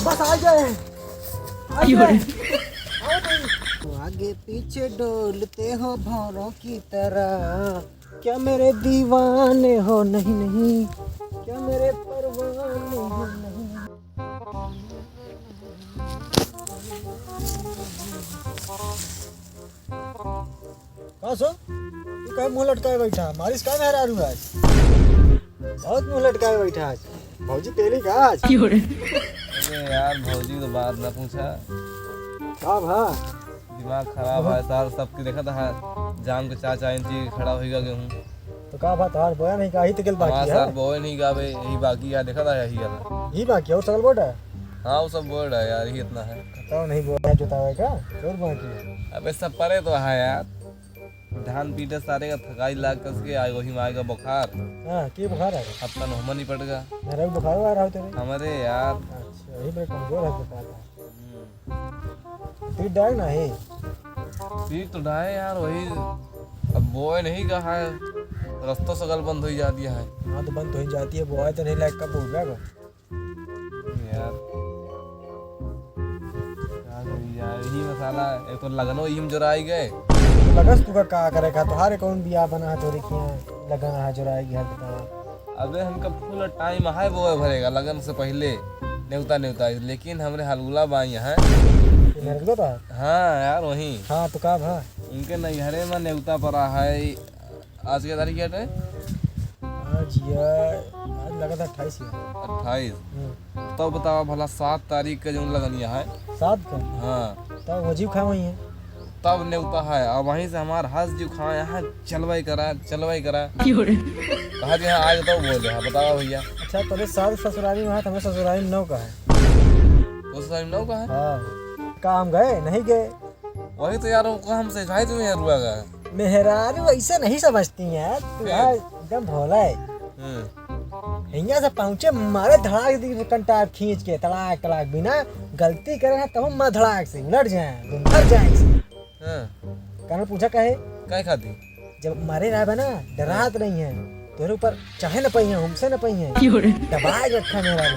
बस आ गए आगे पीछे डोलते हो भौरों की तरह, क्या मेरे दीवाने हो नहीं नहीं, क्या मेरे परवाने हो नहीं। सो तू कहे मुँह लटकाए बैठा, मारिस का मेहरा रू आज बहुत मुँह लटकाए बैठा आज। भौजी तेली का आज। अरे यार भौजी तो बात ना पूछा, हाँ भा दिमाग खराब है साल सबकी देखा था जाम के 4 इंच खड़ा होगा गेहूँ तो का बात हार बोया नहीं का ही तकल बाकी है सर बोए नहीं गावे यही बाकी यार देखा था यही वाला ही बाकी और सकल बोट है। हाँ वो सब बोल रहा है यार, यही इतना है। बताओ नहीं बोया जोतावे का और बाकी है। अबे सब परे तो है यार, धान पीटे सारे का थकाई लाग कस के आए वही में आएगा बुखार। हां की बुखार है हफ्ता नहमा नहीं पड़ेगा मेरा भी बुखार आ रहा है तेरे हमारे यार। अच्छा यही बड़े कमजोर है बता पीठ डाल ना है पीठ तो ढाए यार वही, अब बोए नहीं कहा है रास्ता सगल बंद हो जाती है। हाँ तो बंद हो ही जाती है, बोआ तो नहीं लायक कब हो जाएगा यार। यार यही मसाला एक तो लगनो ही हम जुराई गए तो लगस तू का करेगा तो हारे कौन बिया बना तो देखिए लगन है जुराएगी हर बता। अबे हमका फुल टाइम है वो भरेगा लगन से पहले न्योता न्योता, लेकिन हमरे हलगुला बाई है मेरे को तो हाँ यार वही। हाँ तो का भा उनके नैहरे में न्योता पड़ा है। आज के तारीख क्या है? आज लगा था 28 है 28। तो बताओ भला 7 तारीख का जो लगनिया है 7 का। हाँ तब वजीब खा वही है तब न्योता है और वहीं से हमारा हंस जो खाए यहाँ चलवाई करा कहा जी हाँ आज तो बोल रहे बताओ भैया। अच्छा तबे 7 ससुराली में है, हमें ससुराली में 9 का है। तो ससुराली में 9 का है? हाँ काम गए नहीं गए वही तो यार वो हमसे भाई तुम्हें रुआ गया मेहरारू ऐसे नहीं समझती हैं तू यार एकदम भोला है। यहाँ से पहुँचे मारे धड़ाक कंटाप खींच के तड़ाक तड़ाक बिना गलती करे ना तब मार धड़ाक से उलट जाए मर जाए। कहना पूछा कहे क्या खाती जब मारे रहा ना डरात नहीं है तेरे ऊपर चाहे न पई है हमसे न पई है दबाए रखा मेरा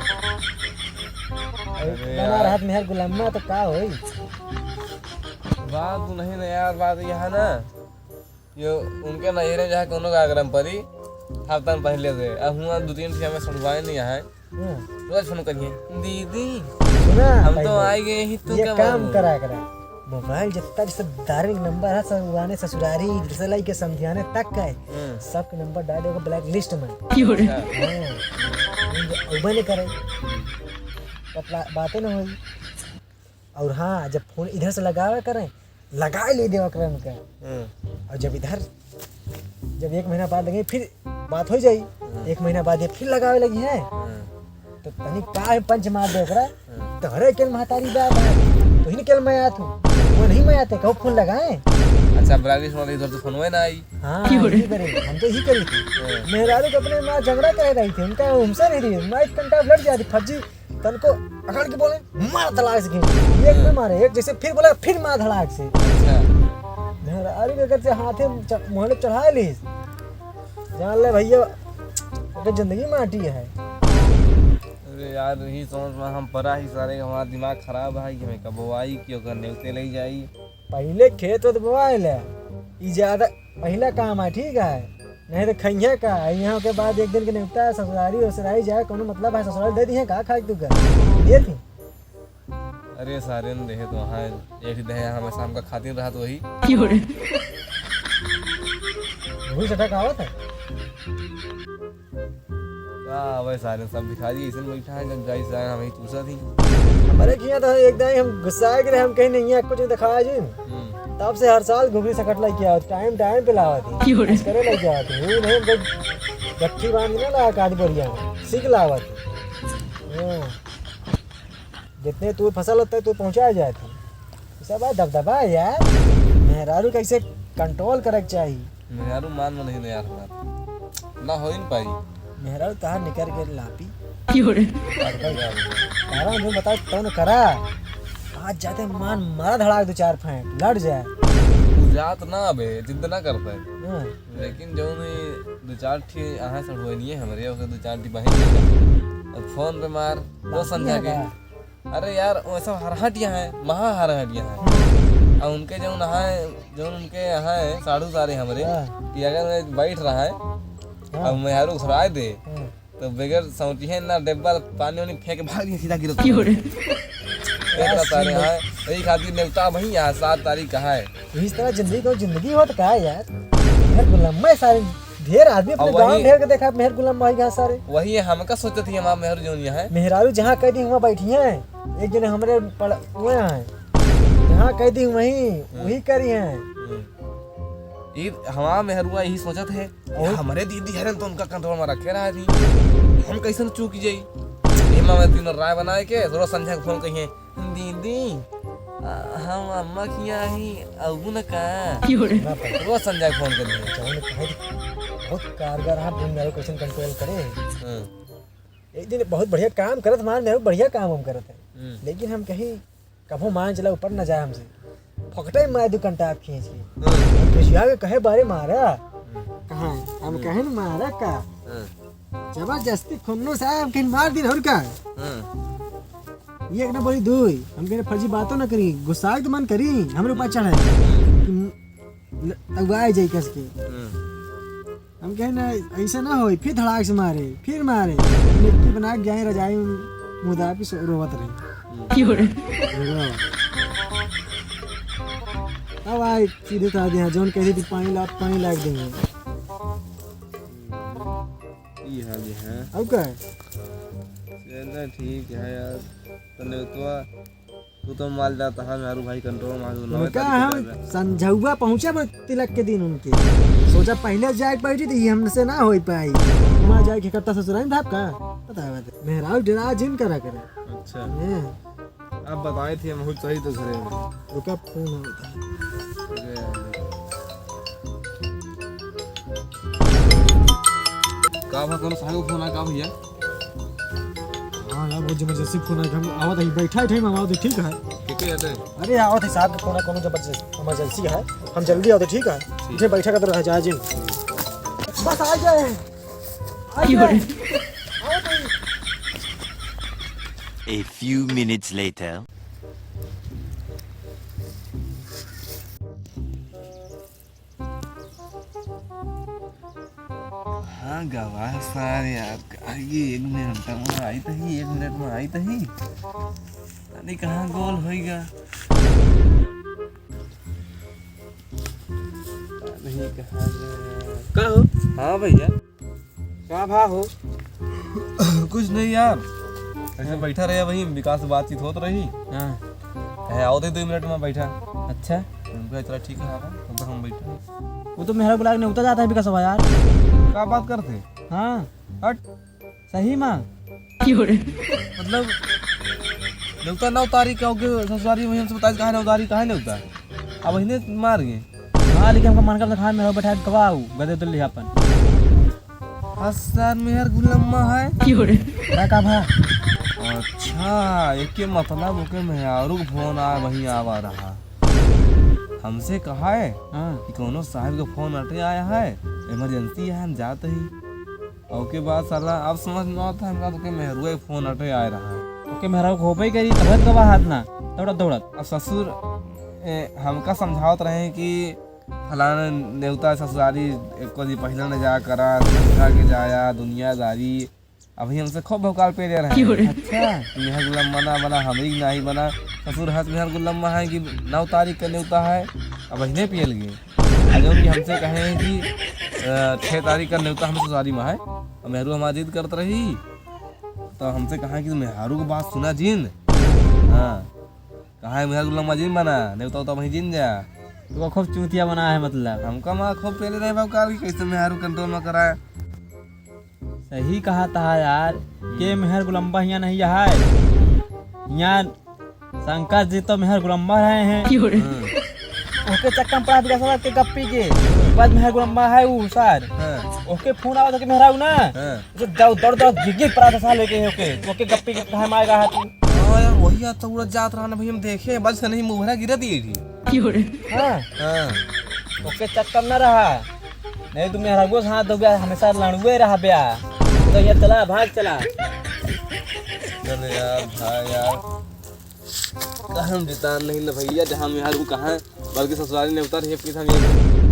बना रात मेहर गुलामा तो का होई। बात तो नहीं ना यार, बात यह है ना ये उनके नजरे जहाँ कोनो का आग्रह परी हफ्ता पहले से अब हुआ 2-3 में सड़वाए नहीं है रोज फोन करिए दीदी सुना हम तो आए गए ही तू ये क्या काम करा मोबाइल जितना जैसे धार्मिक नंबर है ससुराने ससुरारी रिसलाई के समझाने तक का है सबके नंबर डाल देगा ब्लैक लिस्ट में नहीं करे बातें ना हुई। और हाँ जब फोन इधर से लगावे करें लगा ले देवा क्रम का और जब इधर जब 1 महीना बाद लगे फिर बात हो जाई 1 महीना बाद ये फिर लगावे लगी है तो तनिक का पंच मार दे करा तो हरे केल महतारी बात है तो ही केल मैं आत हूँ वो नहीं मैं आते कहो फोन लगाए। अच्छा ब्राइलिश वाले इधर तो फोन हुए ना आई। हाँ यही करे हम तो ही करी थी मेहरारू अपने माँ झगड़ा कर रही थी उनका हमसे नहीं रही मैं कंटा लड़ जाती फर्जी तन को अकड़ के बोले मार धड़ाक से एक में मारे एक जैसे फिर बोला फिर मार धड़ाक से। मेहरारू के अगर से हाथे मोहल्ले चढ़ा ली जान ले भैया अगर जिंदगी माटी है। अरे यार यही समझ में हम परा ही सारे हमारा दिमाग खराब है कि मैं कब आई क्यों कर न्योते ले जाई पहले खेत तो बोआइल है ई ज्यादा पहला काम है ठीक है नहीं तो खैया का यहाँ के बाद 1 दिन के निपटा है ससुरारी वसुरारी जाए कोनो मतलब है ससुरारी दे दी है का खाए तू का दे थी। अरे सारे ने देखे तो हाँ एक दे हमें शाम का खातिर रहा तो वही वही सटा कहावत है वही सारे सब भिखारी ऐसे बैठा है जब जाई से हमें चूसा थी हमारे किया तो एक दिन हम गुस्सा के हम कहीं नहीं है कुछ दिखाया जी तब से हर साल घुगरी सकट लाई किया टाइम पे लावा थी करे लाई किया थी वो नहीं गट्ठी बांध ना ला काट बोरिया सीख लावा थी जितने तू फसल होता है तू पहुंचा जाती सब दबदबा यार मेहरारू कैसे कंट्रोल करे चाहिए। मेहरारू मान में नहीं यार हमारा ना हो ही नहीं पाई मेहरारू तहार निकल के लापी तारा जो बता तो न करा आज जाते मान मारा धड़ाक 2-4 फेंक लड़ जाए जात ना बे जिद ना करता है लेकिन जो नहीं 2-4 ठी आहा सड़वे नहीं है हमारे ओके 2-4 ठी बहिन और फोन पे मार वो समझा के अरे यार वो सब हरहटिया है, महा हरहटिया है। और उनके जो उनके यहाँ है साढ़ू सारे हमरे कि अगर मैं बैठ रहा है अब मेहरू सुराय दे तो बगैर सौटिए ना डिब्बा पानी वानी फेंक भाग के सीधा गिरता सारे यहाँ यही खातिर नेवता भाई यहाँ 7 तारीख कहा है। इस तरह जिंदगी हो तो क्या है यार। मेहर गुलाम भाई सारे ढेर आदमी अपने गांव ढेर के देखा मेहर गुलाम भाई यहाँ सारे वही हमका सोचते थी हमारा मेहरू जो यहाँ है मेहरारू जहाँ कह दी वहाँ बैठी है। एक जने हमारे हुए हैं जहाँ कह दी वही करी है। ये हमारा मेहरुआ यही सोचा थे हमारे दीदी है तो उनका कंट्रोल में रखे रहा थी हम कैसे चूक जाई। ये मैं तीनों राय बनाए के थोड़ा संध्या को फोन कहिए दीदी हम अम्मा की आई अबू न का रोज संध्या को फोन करिए बहुत कारगर आप मेरे क्वेश्चन कंट्रोल करे। एक दिन बहुत बढ़िया काम करत मान मेरे बढ़िया काम हम करत है लेकिन हम कहीं कभो मान चला ऊपर न जाए हमसे फकटे मार दो कंटा खींच के खुशिया के कहे बारे मारा कहाँ हम कहे न मारा का जबरदस्ती खुन्नो साहब कहीं मार दी और का ये एक ना बड़ी दुई हम कहे फर्जी बातों ना करी गुस्सा तो मन करी हमरे ऊपर चढ़े तगवाए जाई कस के हम कहे ना ऐसा ना होई फिर धड़ाक से मारे फिर मारे मिट्टी बना के जाए रजाई मुदा पे रोवत रहे अब आए सीधे था दिया जोन कह दी पानी लाग देंगे ये हाल है अब क्या चलो ठीक है यार तू तो माल जाता है मेरू भाई कंट्रोल मार क्या हम संझुआ पहुंचा तिलक के दिन उनके सोचा पहले जाए बैठी थी हमसे ना हो पाई वहाँ जाए के कट्टा ससुराल धाप का पता है मेहराज डरा जिन करा करे। अच्छा अब बताए थे हम सही तो घरे में रुका फोन होता है का कौन साहब फोन आ का भैया हाँ यार वो जबरदस्ती फोन है हम आवत है बैठा है हम आवत ठीक है ठीक है यार अरे आवत है साहब का फोन है कोनो जबरदस्त इमरजेंसी है हम जल्दी आवत ठीक है मुझे बैठा कर रहा है जिन बस आ जाए A few minutes later. हाँ गवाह सारे यार ये 1 मिनट में आई तो ही 1 मिनट में आई तो ही नहीं कहाँ गोल होएगा नहीं कहाँ का हो हाँ भैया क्या भा हो कुछ नहीं यार ऐसे बैठा रहे वही विकास बातचीत होत रही हाँ आओ दे 2 मिनट में बैठा अच्छा उनका चला ठीक है तब तक हम बैठे वो तो मेहरा बुला के उतर जाता है विकास यार क्या बात करते हाँ हट सही माँ मतलब देवता 9 तारीख का होगे ससुरारी वही हमसे बताइए कहाँ 9 तारीख कहाँ नहीं होता अब वही मार गए हाँ लेकिन हमको मन करता खाए मेहरा बैठा के गवाह गदे तो ले अपन हसन मेहर गुलम्मा है क्या का भा अच्छा एक के मतलब ओके मेहरू फोन आ वही आवा रहा हमसे कहा है कि कोनो साहब का फोन अटे आया है इमरजेंसी है हम जाते ही और के बाद साला अब समझ में आता है हमका तो के मेहरू फोन अटे आ रहा है ओके मेहरा को होबे करी तबत गवाह हाथ ना दौड़त अब ससुर हमका समझावत रहे कि फलाना नेवता ससुरारी एको दिन पहले न जा करा समझा के जाया दुनियादारी अभी हमसे खूब भौकाल पे दे रहे हैं। अच्छा मेहर गुलम्मा ना बना हमी नहीं बना ससुर हंस मेहर गुलम्मा है कि 9 तारीख का नेवता है अब वही पियल गए जो कि हमसे कहे हैं कि 6 तारीख का नेवता हम ससुरारी में है और मेहरू हमारी जिद करते रही तो हमसे कहा कि मेहरू की बात सुना जिन हाँ कहा है मेहर गुलम्मा जिन बना नेवता तो वहीं जिन जा तो खूब चूतिया बना है मतलब हमका माँ खूब पहले रहे भौकाल कैसे मेहरू कंट्रोल में कराया सही कहा था यार के मेहर गुलम्बा यहाँ नहीं है यहाँ शंकर जी तो मेहर गुलम्बा रहे हैं ओके चक्का में पड़ा दिया के गप्पी के बाद मेहर गुलम्बा है वो सर ओके फोन आवा तो मेहरा ना जो दौड़ गिर पड़ा था साले के ओके गप्पी के कहा मार रहा तू हां यार वही आ तो उड़ जात रहा ना भाई हम देखे बस से नहीं मुंहरा गिरा दिए थी हां ओके चक्कर ना रहा नहीं तुम मेहरा को हाथ दो गया हमेशा लड़ुए रहा ब्याह तो ये चला भाग चला चल यार भाई यार हम जिता नहीं न भैया, जहाँ में हर वो कहाँ है, बल्कि ससुराली ने उतर है कि हम ये